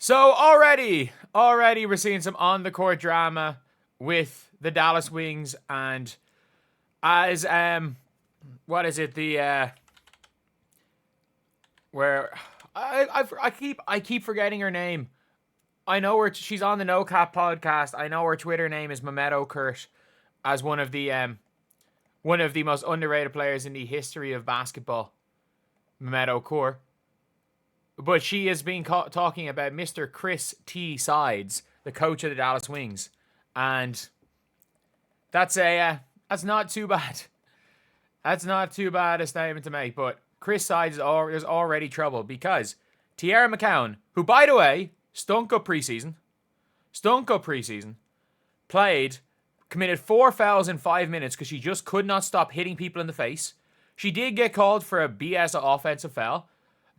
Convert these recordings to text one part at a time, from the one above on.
So already we're seeing some on-the-court drama with the Dallas Wings, and as what is it? The where I keep forgetting her name. I know she's on the No Cap podcast. I know her Twitter name is Mamedo Kurt, as one of the most underrated players in the history of basketball. Mamedo Kurt. But she has been talking about Mr. Chris T. Sides, the coach of the Dallas Wings. And that's not too bad. That's not too bad a statement to make. But Chris Sides there's already trouble because Teaira McCowan, who, by the way, stunk up preseason, committed 4 fouls in 5 minutes because she just could not stop hitting people in the face. She did get called for a BS offensive foul,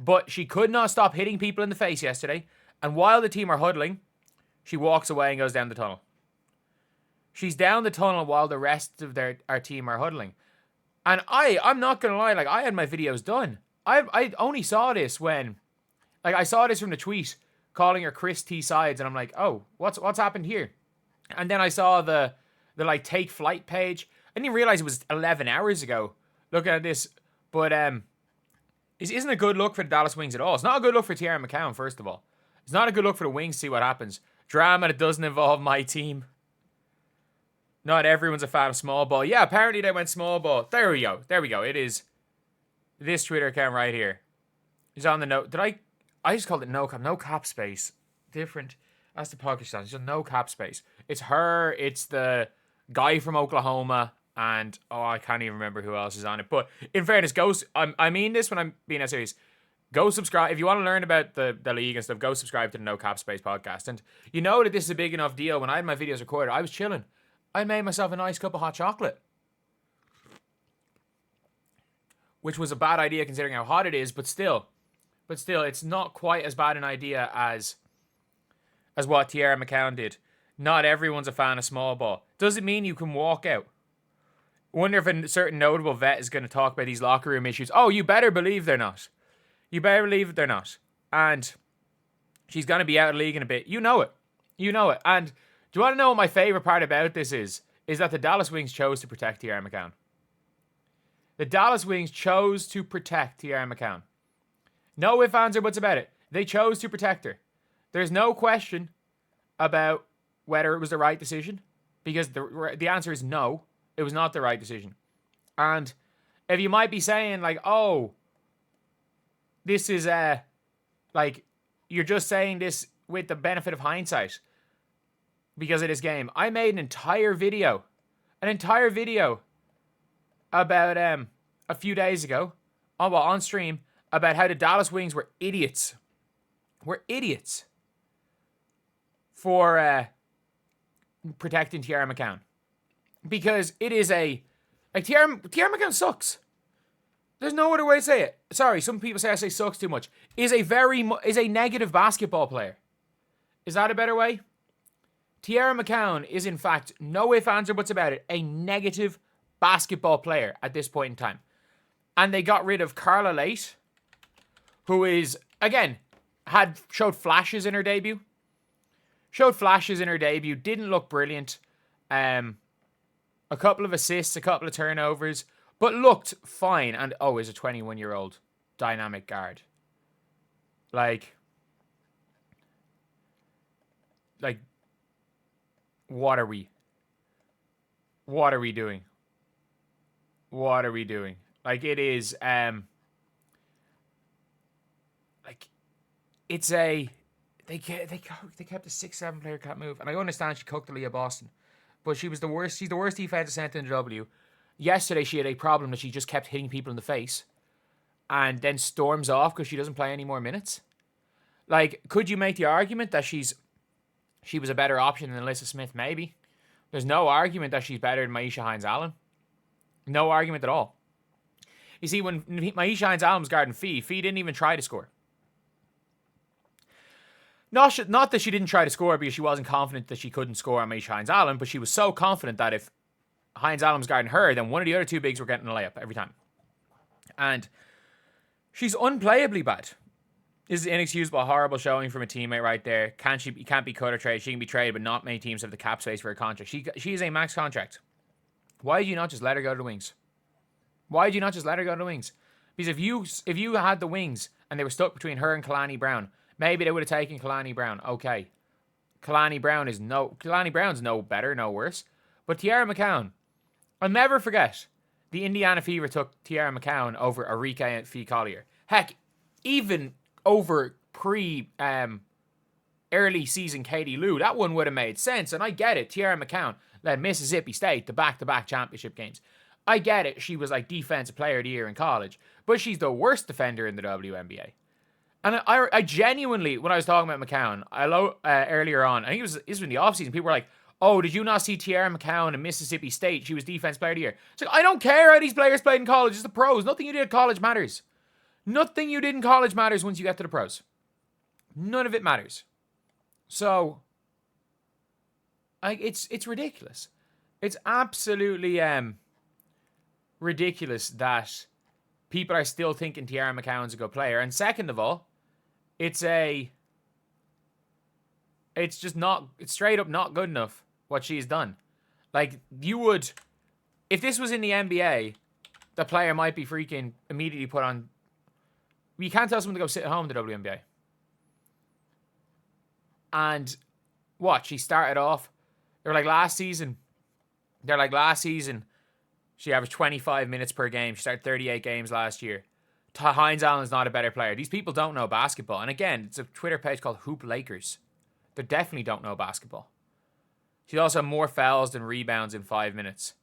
but she could not stop hitting people in the face yesterday. And while the team are huddling, she walks away and goes down the tunnel. She's down the tunnel while the rest of our team are huddling. And I'm not going to lie, I had my videos done. I only saw this when, I saw this from the tweet calling her Chris T. Sides. And I'm like, oh, what's happened here? And then I saw the take flight page. I didn't realize it was 11 hours ago looking at this. But, this isn't a good look for the Dallas Wings at all. It's not a good look for Teaira McCowan, first of all. It's not a good look for the Wings to see what happens. Drama that doesn't involve my team. Not everyone's a fan of small ball. Yeah, apparently they went small ball. There we go. It is this Twitter account right here. It's on the note. I just called it no cap space. Different. That's the podcast. It's just no cap space. It's her. It's the guy from Oklahoma. And, I can't even remember who else is on it. But in fairness, I mean this when I'm being serious. Go subscribe. If you want to learn about the league and stuff, go subscribe to the No Cap Space podcast. And you know that this is a big enough deal. When I had my videos recorded, I was chilling. I made myself a nice cup of hot chocolate. Which was a bad idea considering how hot it is. But still, it's not quite as bad an idea as what Teaira McCowan did. Not everyone's a fan of small ball. Doesn't mean you can walk out. Wonder if a certain notable vet is going to talk about these locker room issues. Oh, you better believe they're not. And she's going to be out of the league in a bit. You know it. And do you want to know what my favorite part about this is? Is that the Dallas Wings chose to protect Teaira McCowan. The Dallas Wings chose to protect Teaira McCowan. No ifs, ands, or buts about it. They chose to protect her. There's no question about whether it was the right decision, because the answer is no. It was not the right decision. And if you might be saying, this is, you're just saying this with the benefit of hindsight because of this game. I made an entire video about, a few days ago, on stream, about how the Dallas Wings were idiots. For protecting Teaira McCowan. Because it is Teaira McCowan sucks. There's no other way to say it. Sorry, some people say I say sucks too much. Is a negative basketball player. Is that a better way? Teaira McCowan is, in fact, no ifs, ands, or buts about it, a negative basketball player at this point in time. And they got rid of Carla Late, who is, again, showed flashes in her debut. Didn't look brilliant. A couple of assists, a couple of turnovers, but looked fine. And, is a 21-year-old dynamic guard. What are we doing? It is, it's they kept a 6-7 player can't move. And I understand she cooked Aaliyah Boston. But she's the worst defensive center in the W. Yesterday, she had a problem that she just kept hitting people in the face. And then storms off because she doesn't play any more minutes. Could you make the argument that she was a better option than Alyssa Smith? Maybe. There's no argument that she's better than Myisha Hines-Allen. No argument at all. You see, when Myisha Hines-Allen was guarding Fee didn't even try to score. Not that she didn't try to score because she wasn't confident that she couldn't score on Myisha Hines-Allen, but she was so confident that if Hines-Allen was guarding her, then one of the other two bigs were getting a layup every time. And she's unplayably bad. This is inexcusable, horrible showing from a teammate right there. You can't be cut or traded. She can be traded, but not many teams have the cap space for a contract. She is a max contract. Why did you not just let her go to the Wings? Why did you not just let her go to the Wings? Because if you had the Wings and they were stuck between her and Kalani Brown, maybe they would have taken Kalani Brown. Okay. Kalani Brown's no better, no worse. But Teaira McCowan, I'll never forget the Indiana Fever took Teaira McCowan over Arike Fee Collier. Heck, even over early season Katie Lou, that one would have made sense. And I get it. Teaira McCowan led Mississippi State to back-to-back championship games. I get it. She was like defensive player of the year in college, but she's the worst defender in the WNBA. And I genuinely, when I was talking about McCowan, earlier on, I think it was in the offseason, people were like, oh, did you not see Teaira McCowan in Mississippi State? She was defense player of the year. It's like, I don't care how these players played in college. It's the pros. Nothing you did at college matters. Nothing you did in college matters once you get to the pros. None of it matters. So, it's ridiculous. It's absolutely ridiculous that people are still thinking Teaira McCowan's a good player. And second of all, it's straight up not good enough what she's done. Like, if this was in the NBA, the player might be freaking immediately put on. You can't tell someone to go sit at home in the WNBA. And what? She started off, they're like last season, she averaged 25 minutes per game. She started 38 games last year. Hines Allen's not a better player. These people don't know basketball. And again, it's a Twitter page called Hoop Lakers. They definitely don't know basketball. She also had more fouls than rebounds in 5 minutes.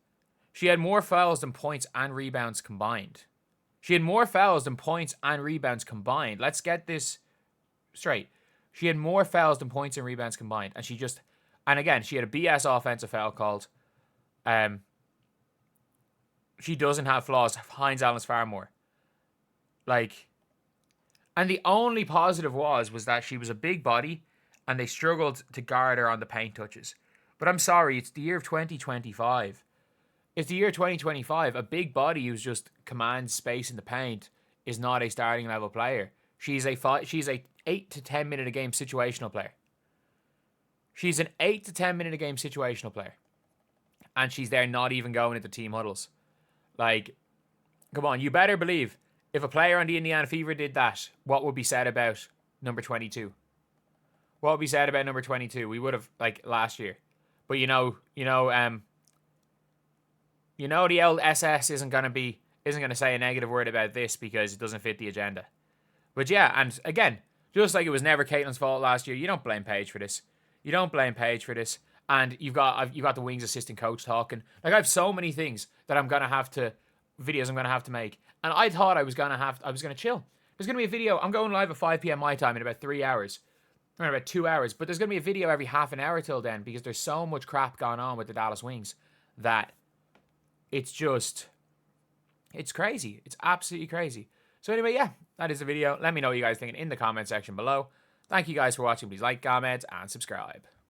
She had more fouls than points and rebounds combined. Let's get this straight. She had more fouls than points and rebounds combined. And again, she had a BS offensive foul called. She doesn't have flaws. Hines Allen's far more. And the only positive was that she was a big body and they struggled to guard her on the paint touches. But I'm sorry, it's the year of 2025. It's the year 2025. A big body who's just commands space in the paint is not a starting level player. She's a 8 to 10 minute a game situational player. She's an 8 to 10 minute a game situational player. And she's there not even going into team huddles. Come on, you better believe if a player on the Indiana Fever did that, what would be said about number 22? What would be said about number 22? We would have, last year. But the old SS isn't gonna say a negative word about this because it doesn't fit the agenda. But yeah, and again, just like it was never Caitlin's fault last year, you don't blame Paige for this. And you've got the Wings assistant coach talking. I have so many things that I'm gonna have to make. And I thought I was gonna chill. There's gonna be a video. I'm going live at 5 p.m. my time in about 3 hours. Or about 2 hours. But there's gonna be a video every half an hour till then because there's so much crap going on with the Dallas Wings that it's crazy. It's absolutely crazy. So anyway, yeah, that is the video. Let me know what you guys think in the comment section below. Thank you guys for watching. Please like, comment, and subscribe.